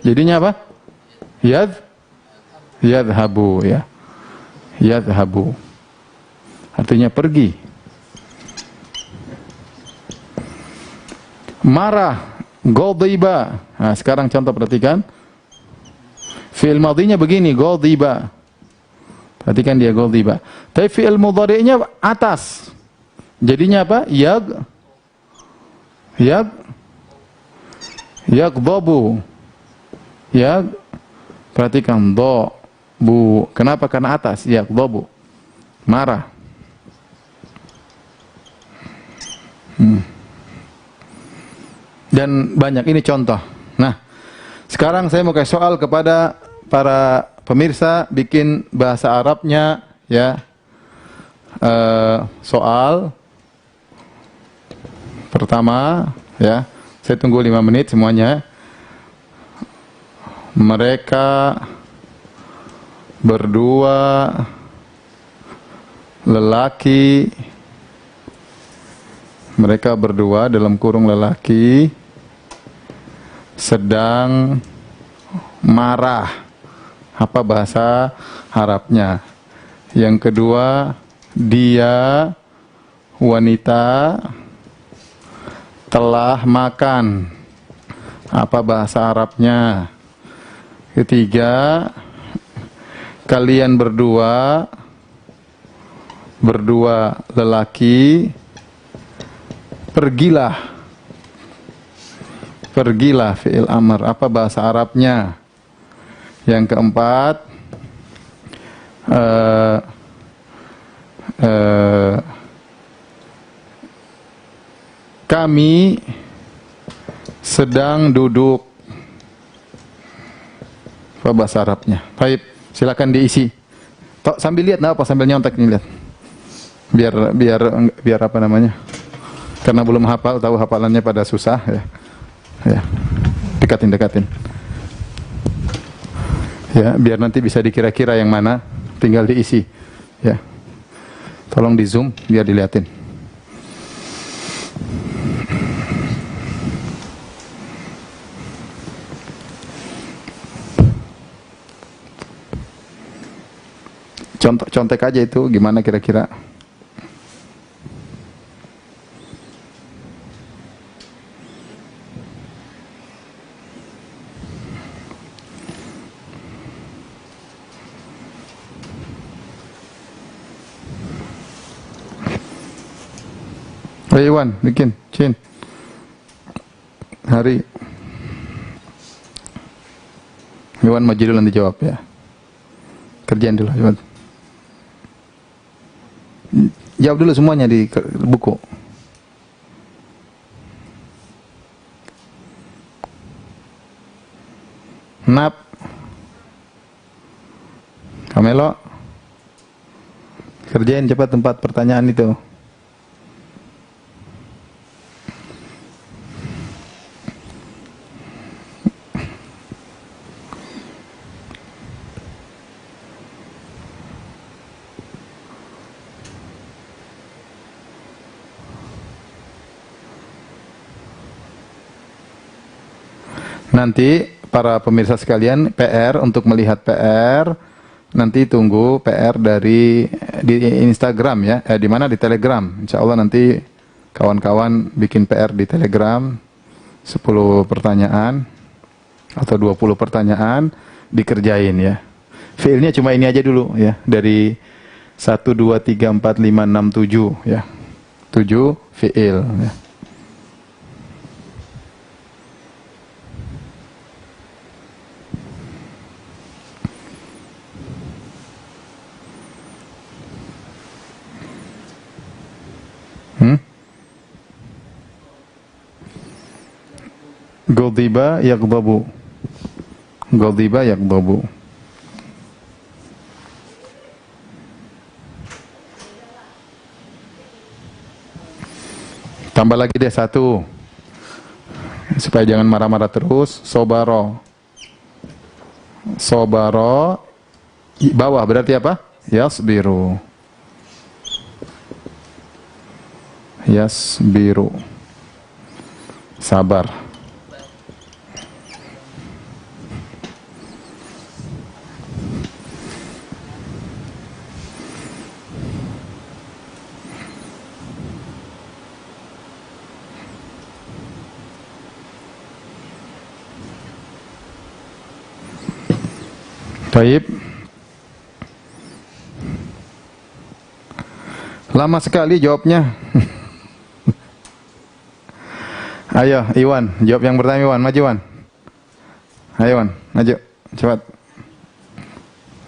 Jadinya apa? Yadhabu, ya. Yadhabu. Artinya pergi. Marah, ghadiba. Nah, sekarang contoh perhatikan. Fi'il madhinya begini, ghadiba. Perhatikan dia ghadiba. Tapi fi'il mudhari'nya atas. Jadinya apa? Yaghdabu. Perhatikan bu. Kenapa? Karena atas. Yaghdabu. Marah. Dan banyak, ini contoh. Nah, sekarang saya mau kasih soal kepada para pemirsa, bikin bahasa Arabnya, ya. Soal pertama, ya. Saya tunggu 5 menit semuanya. Mereka berdua lelaki, mereka berdua dalam kurung lelaki sedang marah. Apa bahasa Arabnya? Yang kedua, dia wanita telah makan. Apa bahasa Arabnya? Ketiga, kalian berdua lelaki pergilah. Pergilah, fi'il amr. Apa bahasa Arabnya? Yang keempat, kami sedang duduk. Apa bahasa Arabnya? Baik, silakan diisi. Tok, sambil lihat, apa sambil nyontek nih, lihat. Biar apa namanya? Karena belum hafal, tahu hafalannya pada susah, ya. Ya, dekatin. Ya, biar nanti bisa dikira-kira yang mana, tinggal diisi. Ya, tolong di zoom biar dilihatin. Contek aja itu, gimana kira-kira? Iwan, bikin, Cin, Hari. Iwan maju dulu, nanti jawab, ya. Kerjain dulu, Iwan. Jawab dulu semuanya di buku. Nap. Kamelo. Kerjain cepat tempat pertanyaan itu. Nanti para pemirsa sekalian, PR untuk melihat PR, nanti tunggu PR dari di Instagram, ya. Di mana? Di Telegram. Insya Allah nanti kawan-kawan bikin PR di Telegram 10 pertanyaan atau 20 pertanyaan dikerjain, ya. Fiilnya cuma ini aja dulu, ya. Dari 1 2 3 4 5 6 7, ya. 7 fiil, ya. Ghadiba yaghdabu. Ghadiba yaghdabu. Tambah lagi deh satu. Supaya jangan marah-marah terus. Sobaro. Sobaro. Bawah berarti apa? Yasbiru. Yasbiru. Sabar. Baik. Lama sekali jawabnya. Ayo, Iwan, jawab yang pertama Iwan, maju Iwan. Ayo Iwan, maju, cepat.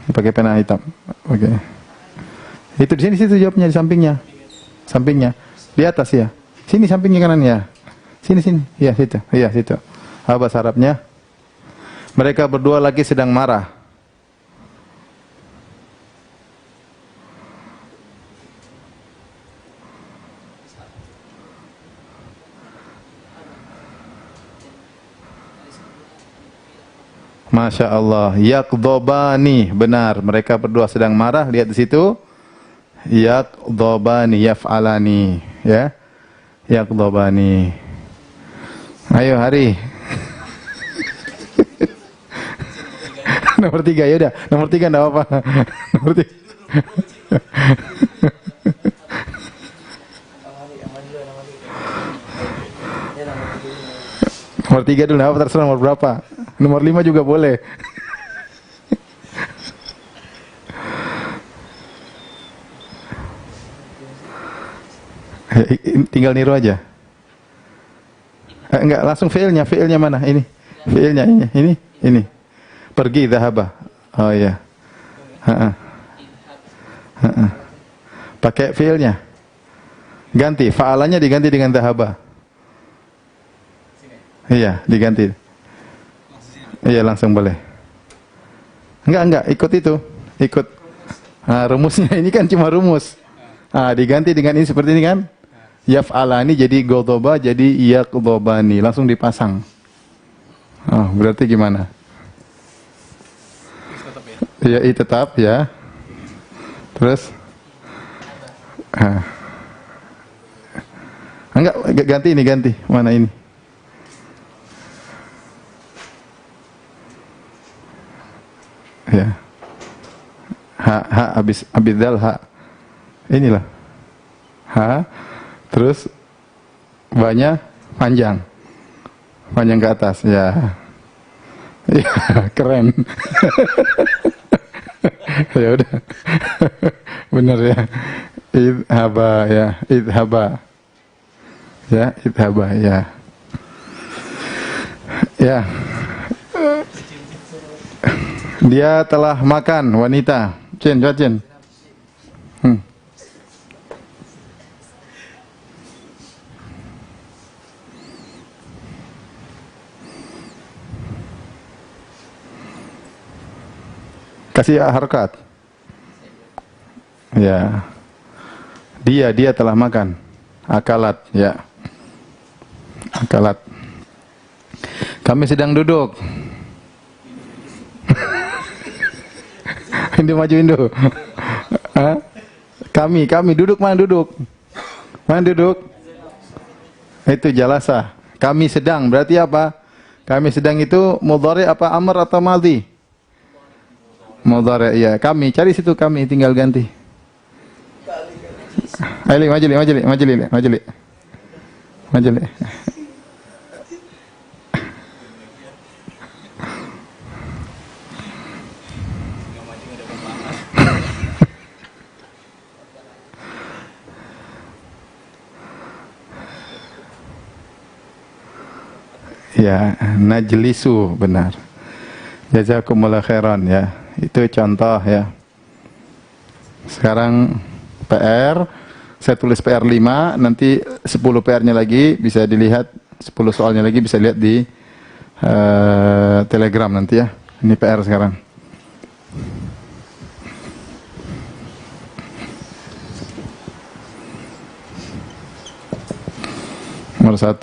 Pakai pena hitam. Oke. Itu di sini situ jawabnya di sampingnya. Sampingnya. Di atas ya. Sini sampingnya kanan ya. Sini sini. Iya, situ. Iya, situ. Apa bahasa Arabnya? Mereka berdua lagi sedang marah. Masya Allah, yakdobani, benar. Mereka berdua sedang marah. Lihat di situ, yakdobani, yaf'alani, ya, yakdobani. Ayo Hari. Nomor 3 ya udah. Nomor 3 enggak apa-apa. Nomor 3. Nomor 3 dulu, apa terserah nomor berapa. Nomor 5 juga boleh. Tinggal niru aja. Enggak, langsung fiilnya mana? Ini. Fiilnya ini. Pergi, dhahaba. Oh iya. Pakai fiilnya. Ganti, fa'alanya diganti dengan dhahaba. Iya, diganti. Iya, langsung boleh. Enggak, ikut itu. Ikut. Nah, rumusnya ini kan cuma rumus. Nah, diganti dengan ini seperti ini kan. Yaf'alani jadi godoba, jadi yaqdobani. Langsung dipasang. Oh, berarti gimana? Iya, tetap ya. Terus? Enggak, ganti. Mana ini? Ya. Habis dal inilah terus banyak panjang ke atas ya. Ya, keren. Ya udah. Bener ya. Idhaba ya, idhaba ya. Ya. Dia telah makan, wanita. Cin. Kasih harkat. Ya. Dia telah makan. Akalat, ya. Akalat. Kami sedang duduk. Indo maju Indo. Kami duduk, mana duduk? Itu jalasa. Kami sedang berarti apa? Kami sedang itu mudhari apa amr atau madhi? Mudhari ya. Kami cari situ kami tinggal ganti. Ayo maju. Ya, najlisu, benar. Jazakumullah khairan ya. Itu contoh ya. Sekarang PR, saya tulis PR 5, nanti 10 PR-nya lagi bisa dilihat, 10 soalnya lagi bisa lihat di Telegram nanti ya. Ini PR sekarang. Nomor 1,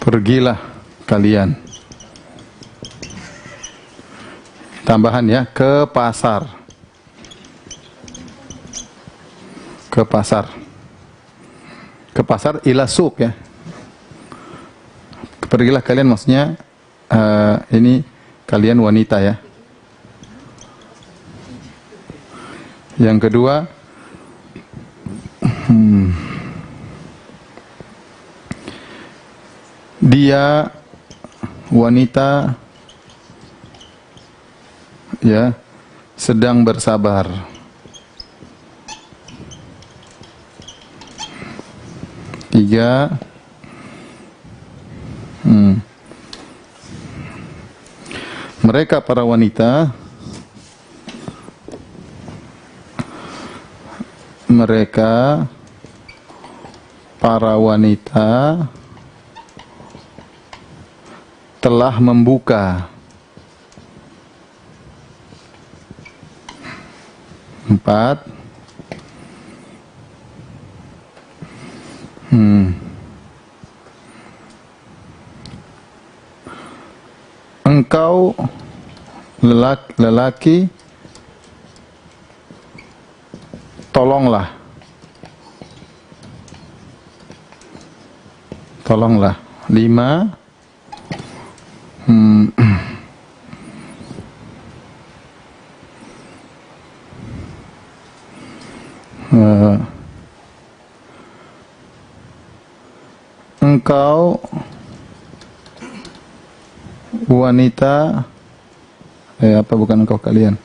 pergilah kalian, tambahan ya, ke pasar. Ke pasar. Ke pasar ila suq ya. Pergilah kalian maksudnya ini kalian wanita ya. Yang kedua, dia wanita ya sedang bersabar. Tiga, mereka para wanita, mereka para wanita telah membuka. 4, engkau lelaki tolonglah. Tolonglah. 5, engkau wanita apa bukan engkau kalian.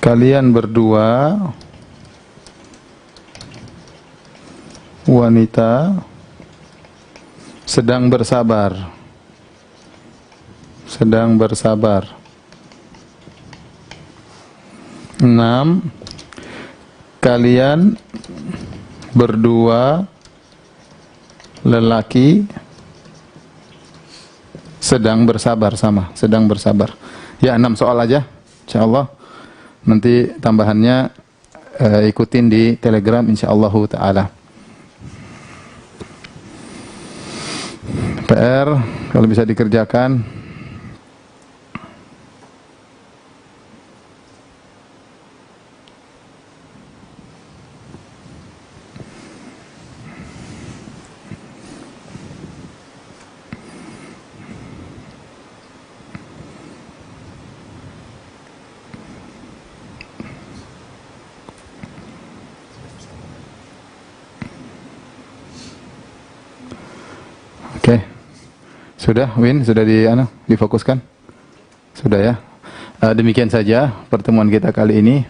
Kalian berdua wanita sedang bersabar. Sedang bersabar. 6, kalian berdua lelaki sedang bersabar, sama, sedang bersabar. Ya, 6 soal aja, insyaallah. Nanti tambahannya ikutin di Telegram insyaallah taala. PR kalau bisa dikerjakan. Oke. Sudah, Win? Sudah difokuskan? Sudah ya? Demikian saja pertemuan kita kali ini.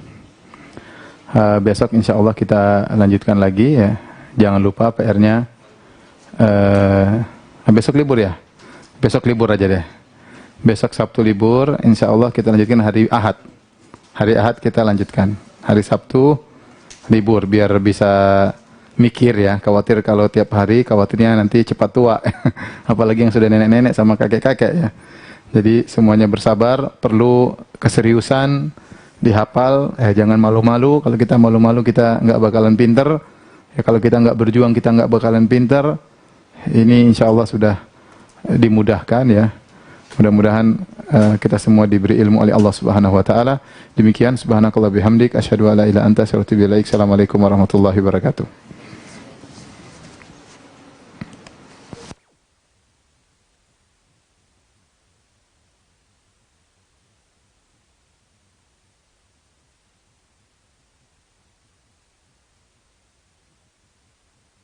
Besok insya Allah kita lanjutkan lagi ya. Jangan lupa PR-nya. Besok libur ya? Besok libur aja deh. Besok Sabtu libur, insya Allah kita lanjutkan hari Ahad. Hari Ahad kita lanjutkan. Hari Sabtu libur, biar bisa mikir ya, khawatir kalau tiap hari, khawatirnya nanti cepat tua. Apalagi yang sudah nenek-nenek sama kakek-kakek ya. Jadi semuanya bersabar, perlu keseriusan, dihafal, jangan malu-malu. Kalau kita malu-malu kita nggak bakalan pinter. Ya, kalau kita nggak berjuang kita nggak bakalan pinter. Ini insya Allah sudah dimudahkan ya. Mudah-mudahan kita semua diberi ilmu oleh Allah Subhanahu wa taala. Demikian, subhanakallah bihamdik asyhadu an la ilaha illa anta astaghfiruka wa atubu ilaik. Assalamualaikum warahmatullahi wabarakatuh.